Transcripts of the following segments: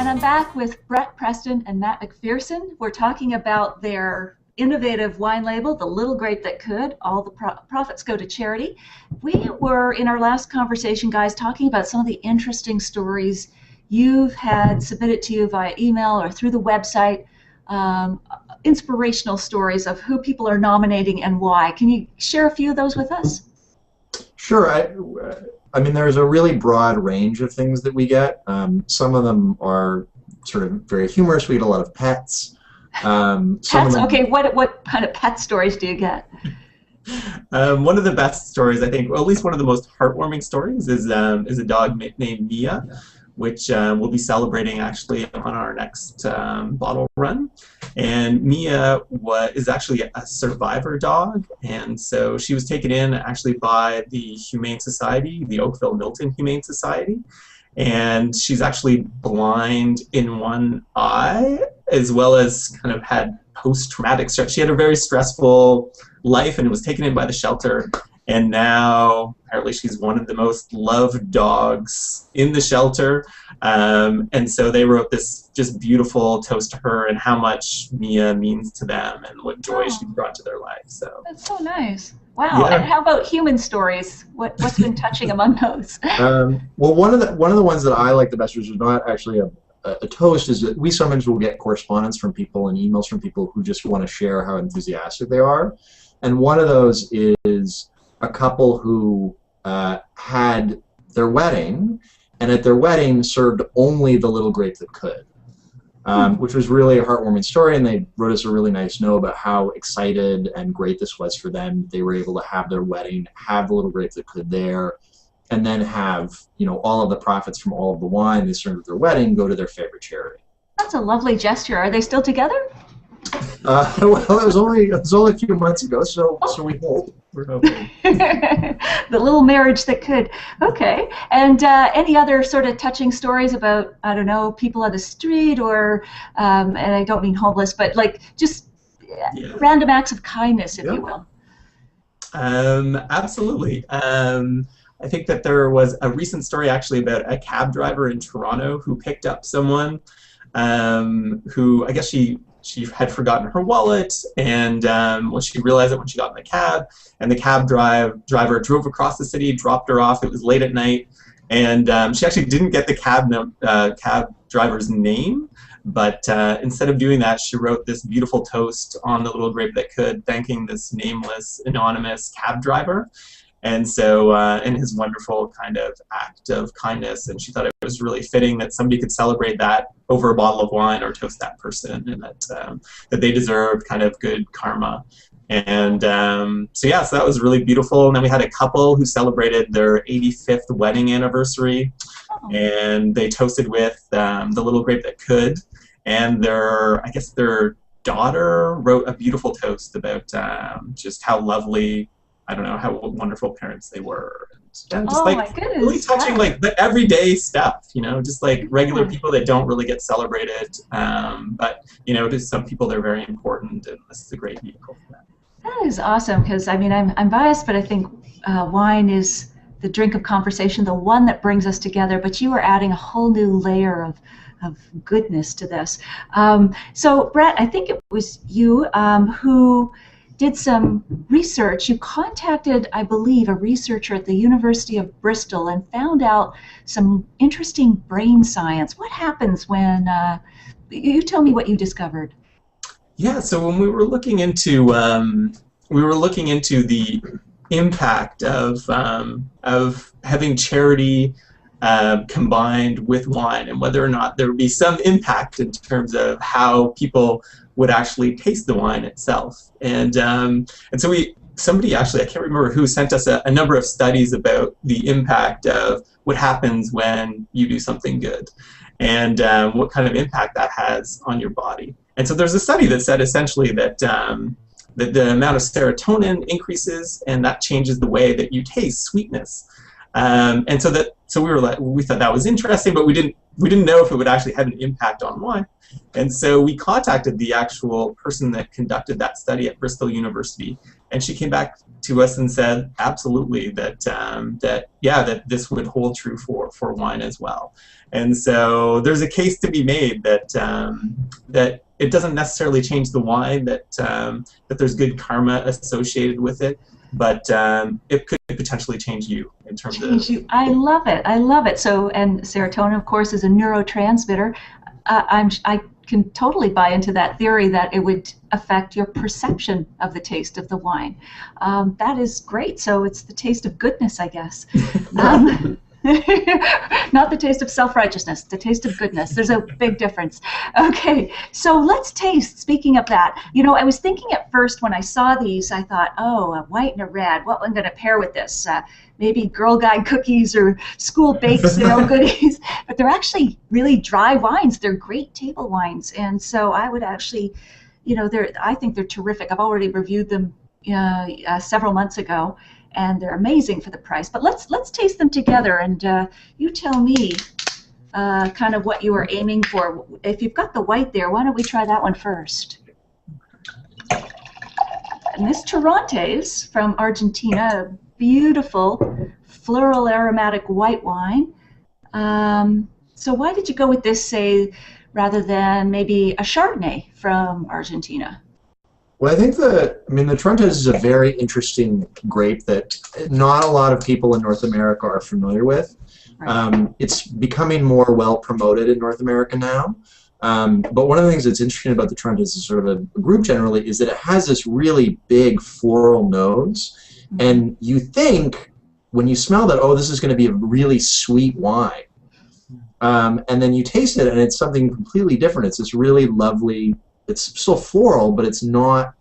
And I'm back with Brett Preston and Matt McPherson. We're talking about their innovative wine label, The Little Grape That Could. All the profits go to charity. We were, in our last conversation, guys, talking about some of the interesting stories you've had submitted to you via email or through the website, inspirational stories of who people are nominating and why. Can you share a few of those with us? Sure. I mean, there's a really broad range of things that we get. Some of them are sort of very humorous. We get a lot of pets. Pets? Okay, what kind of pet stories do you get? One of the best stories, I think, or at least one of the most heartwarming stories, is a dog named Mia, which we'll be celebrating actually on our next bottle run. And Mia is actually a survivor dog, and so she was taken in actually by the Humane Society, the Oakville Milton Humane Society, and she's actually blind in one eye, as well as kind of had post-traumatic stress. She had a very stressful life and was taken in by the shelter, and now apparently she's one of the most loved dogs in the shelter. And so they wrote this just beautiful toast to her and how much Mia means to them and what joy she brought to their life. So that's so nice. Wow. Yeah. And how about human stories? What's been touching among those? Well, one of the ones that I like the best, which is not actually a toast, is that we sometimes will get correspondence from people and emails from people who just want to share how enthusiastic they are. And one of those is a couple who had their wedding, and at their wedding served only the Little Grape That Could, which was really a heartwarming story, and they wrote us a really nice note about how excited and great this was for them. They were able to have their wedding, have the Little Grape That Could there, and then have, you know, all of the profits from all of the wine they served at their wedding go to their favorite charity. That's a lovely gesture. Are they still together? Well, it was only a few months ago, so we hope. We're hoping. The little marriage that could. Okay. And any other sort of touching stories about, I don't know, people on the street or, and I don't mean homeless, but like just random acts of kindness, if you will. Absolutely. I think that there was a recent story actually about a cab driver in Toronto who picked up someone who, I guess she had forgotten her wallet, and when she realized it when she got in the cab, and the cab driver drove across the city, dropped her off. It was late at night, and she actually didn't get the cab driver's name, but instead of doing that, she wrote this beautiful toast on the Little Grape That Could, thanking this nameless, anonymous cab driver. And so, in his wonderful kind of act of kindness, and she thought it was really fitting that somebody could celebrate that over a bottle of wine or toast that person, and that they deserved kind of good karma. And so that was really beautiful. And then we had a couple who celebrated their 85th wedding anniversary, and they toasted with the Little Grape That Could, and their daughter wrote a beautiful toast about just how lovely, I don't know, how wonderful parents they were. And just my goodness, really touching like the everyday stuff, you know, just like regular people that don't really get celebrated. But, you know, to some people they're very important, and this is a great vehicle for that. That is awesome, because I mean, I'm biased, but I think wine is the drink of conversation, the one that brings us together, but you are adding a whole new layer of goodness to this. So Brett, I think it was you who did some research. You contacted, I believe, a researcher at the University of Bristol and found out some interesting brain science. What happens when, you tell me what you discovered. Yeah, so when we were looking into the impact of having charity combined with wine, and whether or not there would be some impact in terms of how people would actually taste the wine itself. And so somebody actually, I can't remember who, sent us a number of studies about the impact of what happens when you do something good, and what kind of impact that has on your body. And so there's a study that said essentially that that the amount of serotonin increases, and that changes the way that you taste sweetness. And so we thought that was interesting, but we didn't know if it would actually have an impact on wine. And so we contacted the actual person that conducted that study at Bristol University, And she came back to us and said, absolutely, that that this would hold true for wine as well. And so there's a case to be made that that it doesn't necessarily change the wine, that there's good karma associated with it, but it could potentially change you in terms of. I love it. I love it. So, and serotonin, of course, is a neurotransmitter. I can totally buy into that theory that it would affect your perception of the taste of the wine. That is great. So it's the taste of goodness, I guess. Not the taste of self-righteousness, the taste of goodness. There's a big difference. Okay, so let's taste. Speaking of that, you know, I was thinking at first when I saw these, I thought, oh, a white and a red, what am I going to pair with this? Maybe Girl Guide cookies or school bake sale goodies. But they're actually really dry wines. They're great table wines. And so I would actually, you know, I think they're terrific. I've already reviewed them several months ago, and they're amazing for the price. But let's taste them together, and you tell me kind of what you are aiming for. If you've got the white there, why don't we try that one first? And this Torrontés from Argentina, a beautiful floral aromatic white wine. So why did you go with this, say, rather than maybe a Chardonnay from Argentina? Well, I think the Torrontés is a very interesting grape that not a lot of people in North America are familiar with. Right. It's becoming more well promoted in North America now. But one of the things that's interesting about the Torrontés as sort of a group generally is that it has this really big floral nose, and you think when you smell that, oh, this is going to be a really sweet wine. And then you taste it, and it's something completely different. It's this really lovely. It's still floral, but it's not,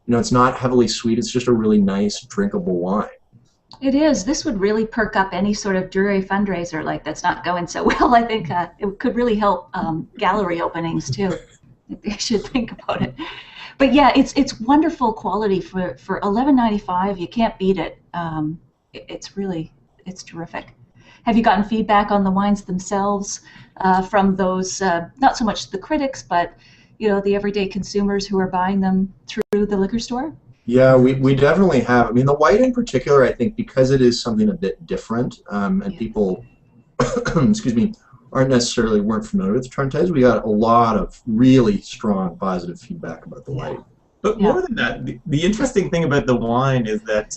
you know, it's not heavily sweet. It's just a really nice, drinkable wine. It is. This would really perk up any sort of Drewry fundraiser like that's not going so well. I think it could really help gallery openings too. They should think about it. But yeah, it's wonderful quality for $11.95. You can't beat it. It's terrific. Have you gotten feedback on the wines themselves from those, not so much the critics, but you know, the everyday consumers who are buying them through the liquor store? Yeah, we definitely have. I mean, the white in particular, I think, because it is something a bit different, and people, excuse me, weren't familiar with the Torrontés, we got a lot of really strong positive feedback about the white. But more than that, the interesting thing about the wine is that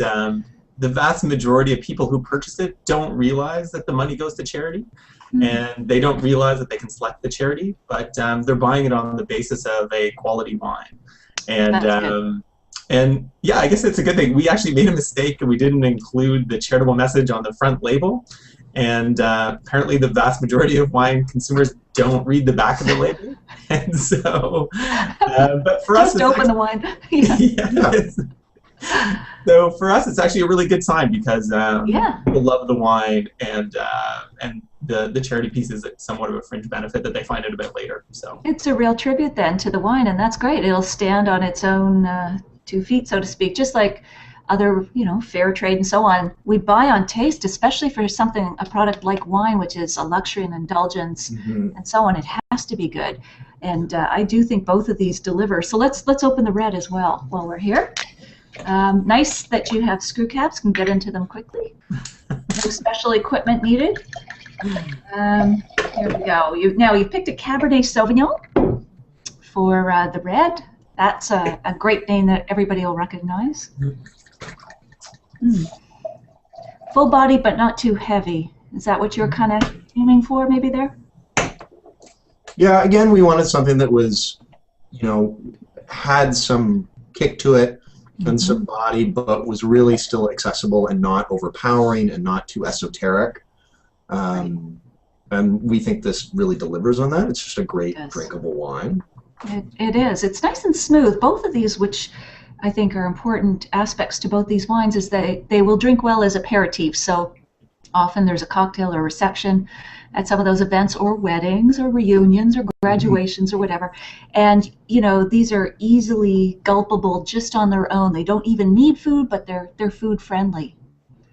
the vast majority of people who purchase it don't realize that the money goes to charity. And they don't realize that they can select the charity, but they're buying it on the basis of a quality wine. And yeah, I guess it's a good thing. We actually made a mistake and we didn't include the charitable message on the front label. And apparently the vast majority of wine consumers don't read the back of the label. And so, but for us, just open the wine. So for us, it's actually a really good sign because people love the wine, and the charity piece is somewhat of a fringe benefit that they find out about later. So it's a real tribute then to the wine, and that's great. It'll stand on its own 2 feet, so to speak, just like other, you know, fair trade and so on. We buy on taste, especially for a product like wine, which is a luxury and indulgence, and so on. It has to be good, and I do think both of these deliver. So let's open the red as well while we're here. Nice that you have screw caps, can get into them quickly. No special equipment needed. Here we go. You've picked a Cabernet Sauvignon for the red. That's a great name that everybody will recognize. Full body, but not too heavy. Is that what you're kind of aiming for, maybe there? Yeah. Again, we wanted something that was, you know, had some kick to it and some body, but was really still accessible and not overpowering and not too esoteric. And we think this really delivers on that. It's just a great drinkable wine. It is. It's nice and smooth. Both of these, which I think are important aspects to both these wines, is that they will drink well as aperitifs. So often there's a cocktail or reception at some of those events, or weddings or reunions or graduations or whatever. And, you know, these are easily gulpable just on their own. They don't even need food, but they're food friendly.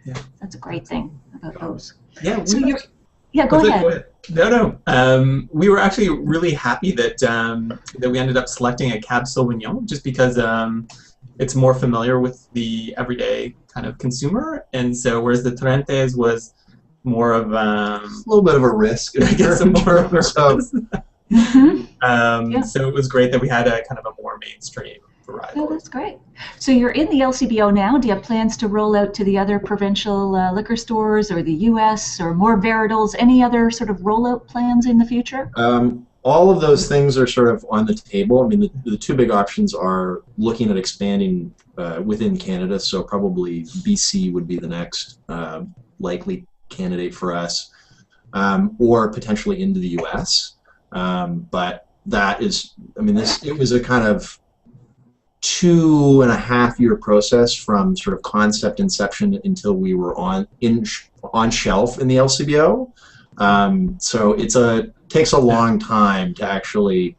Yeah. That's a great thing about those. Yeah. So go ahead. No. We were actually really happy that that we ended up selecting a Cab Sauvignon, just because it's more familiar with the everyday kind of consumer, and so whereas the Torrentes was more of A little bit of a risk. I guess a more of a So- Yeah. So it was great that we had a kind of a more mainstream variety. Oh, that's great. So you're in the LCBO now. Do you have plans to roll out to the other provincial liquor stores or the U.S. or more varietals? Any other sort of rollout plans in the future? All of those things are sort of on the table. I mean, the two big options are looking at expanding within Canada, so probably BC would be the next likely candidate for us, or potentially into the U.S. But that is, I mean, it was a kind of 2.5-year process from sort of concept inception until we were on shelf in the LCBO. So it takes a long time to actually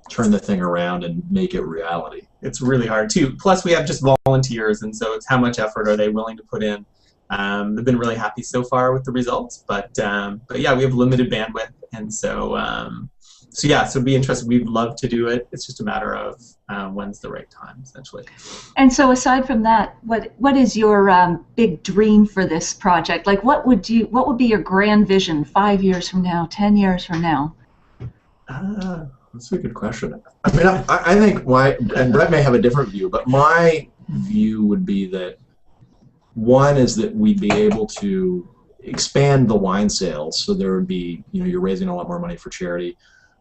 turn the thing around and make it reality. It's really hard too. Plus, we have just volunteers, and so it's how much effort are they willing to put in. They've been really happy so far with the results, but yeah, we have limited bandwidth, and so yeah, so be interested. We'd love to do it. It's just a matter of when's the right time, essentially. And so, aside from that, what is your big dream for this project? Like, what would be your grand vision 5 years from now, 10 years from now? That's a good question. I mean, I think and Brett may have a different view, but my view would be that one is that we'd be able to expand the wine sales, so there would be, you're raising a lot more money for charity,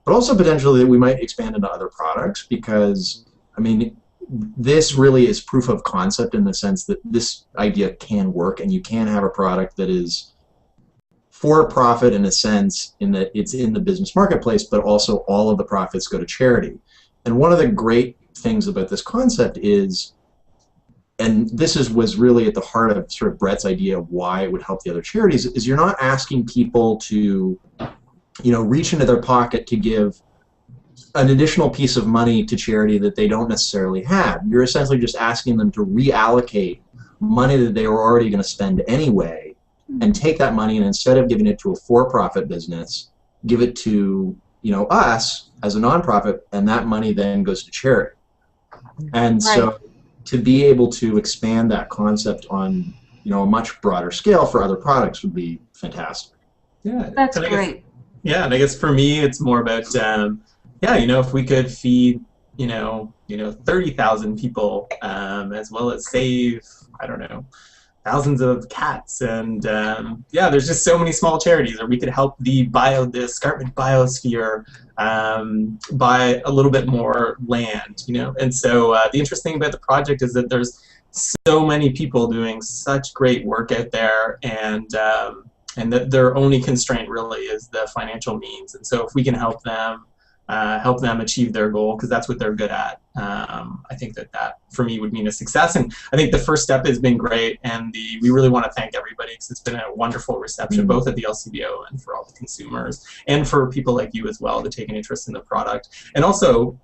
but also potentially that we might expand into other products, because, I mean, this really is proof of concept in the sense that this idea can work, and you can have a product that is for profit in a sense, in that it's in the business marketplace, but also all of the profits go to charity. And one of the great things about this concept is, and this was really at the heart of sort of Brett's idea of why it would help the other charities, is you're not asking people to, reach into their pocket to give an additional piece of money to charity that they don't necessarily have. You're essentially just asking them to reallocate money that they were already going to spend anyway, and take that money, and instead of giving it to a for-profit business, give it to us as a nonprofit, and that money then goes to charity. And so to be able to expand that concept on a much broader scale for other products would be fantastic. Yeah, That's great. And I guess for me, it's more about if we could feed 30,000 people, as well as save, I don't know, thousands of cats, and there's just so many small charities, or we could help the escarpment biosphere buy a little bit more land, And so the interesting thing about the project is that there's so many people doing such great work out there, and that their only constraint really is the financial means. And so if we can help them achieve their goal, because that's what they're good at, I think that for me would mean a success. And I think the first step has been great, and we really want to thank everybody, because it's been a wonderful reception, both at the LCBO and for all the consumers, and for people like you as well to take an interest in the product. And also,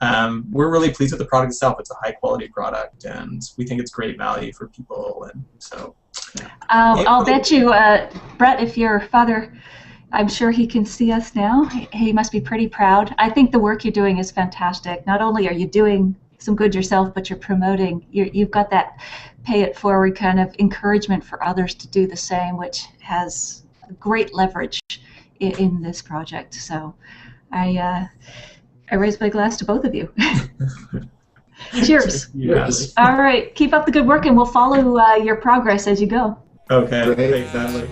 we're really pleased with the product itself. It's a high quality product, and we think it's great value for people. And so I'll bet you, Brett, if your father, I'm sure he can see us now. He must be pretty proud. I think the work you're doing is fantastic. Not only are you doing some good yourself, but you're promoting. You've got that pay it forward kind of encouragement for others to do the same, which has great leverage in this project. So I raise my glass to both of you. Cheers. Yes. All right. Keep up the good work, and we'll follow your progress as you go. Okay. Great. Thanks, Natalie.